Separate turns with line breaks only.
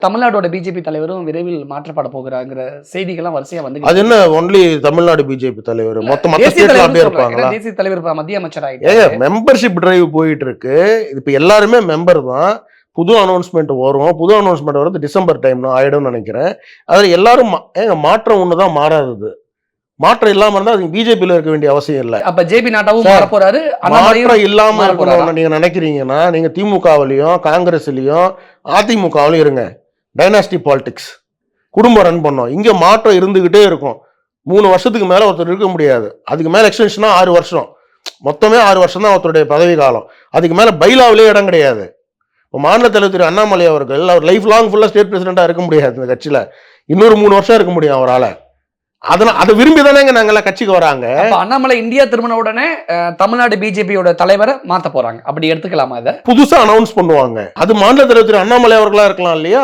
தமிழ்நாடோட BJP தலைவரும் விரைவில் மாற்றப்பட போகிறாங்கிற செய்திகள்லாம் வரிசையா வந்து
அது என்ன ஒன்லி தமிழ்நாடு பிஜேபி தலைவர் மொத்த
தேசிய
ஸ்டேட்ல
தலைவர்
அப்படியே
சொல்றேன்.
இருப்பாங்களா?
ஏன்னா தேசிய தலைவர் இப்ப மத்திய அமைச்சர்
ஏங்க
ஆயிட்டாரு.
மெம்பர்ஷிப் டிரைவ் போயிட்டு இருக்கு. இப்ப எல்லாருமே மெம்பர் தான். புது அனௌன்ஸ்மெண்ட் வரும். புது அனௌன்ஸ்மெண்ட் வரது டிசம்பர் டைம் ஆயிடும்னு நினைக்கிறேன். அதுல எல்லாரும் ஏங்க மாற்றம் ஒண்ணுதான் மாறாதது. மாற்றம் இல்லாம இருந்தா அது பிஜேபியில இருக்க வேண்டிய அவசியம் இல்லை.
அப்ப ஜேபி நாட்டாவும்
சார்,
மாற போறாரு.
மாற்றம் இல்லாம
மாற
இருக்கணும்னு நீங்க நினைக்கிறீங்கன்னா நீங்க திமுகவிலையும் காங்கிரஸ்லயும் அதிமுகவிலையும் இருங்க. டைனாஸ்டி பாலிடிக்ஸ், குடும்பம் ரன் பண்ணோம். இங்க மாற்றம் இருந்துகிட்டே இருக்கும். 3 வருஷத்துக்கு மேல ஒருத்தர் இருக்க முடியாது. அதுக்கு மேல எக்ஸ்டென்ஷனா 6 வருஷம், மொத்தமே 6 வருஷம் தான் ஒருத்தருடைய பதவி காலம். அதுக்கு மேல பைலாவிலே இடம் கிடையாது. இப்போ மாநில தலைவர் திரு அண்ணாமலை அவர்கள் அவர் லைஃப் லாங் ஃபுல்லா ஸ்டேட் பிரசிடென்டா இருக்க முடியாது. இந்த கட்சியில இன்னொரு 3 வருஷம் இருக்க முடியும் அவரால். அதை விரும்பி தானேங்க நாங்கெல்லாம் கட்சிக்கு வராங்க.
அண்ணாமலை இந்தியா திரும்பின உடனே தமிழ்நாடு பிஜேபியோட தலைவரை மாத்த போறாங்க. அப்படி எடுத்துக்கலாமா? இதை
புதுசா அனௌன்ஸ் பண்ணுவாங்க. அது மாநில தலைவர் திரு அண்ணாமலை அவர்களா இருக்கலாம் இல்லையா?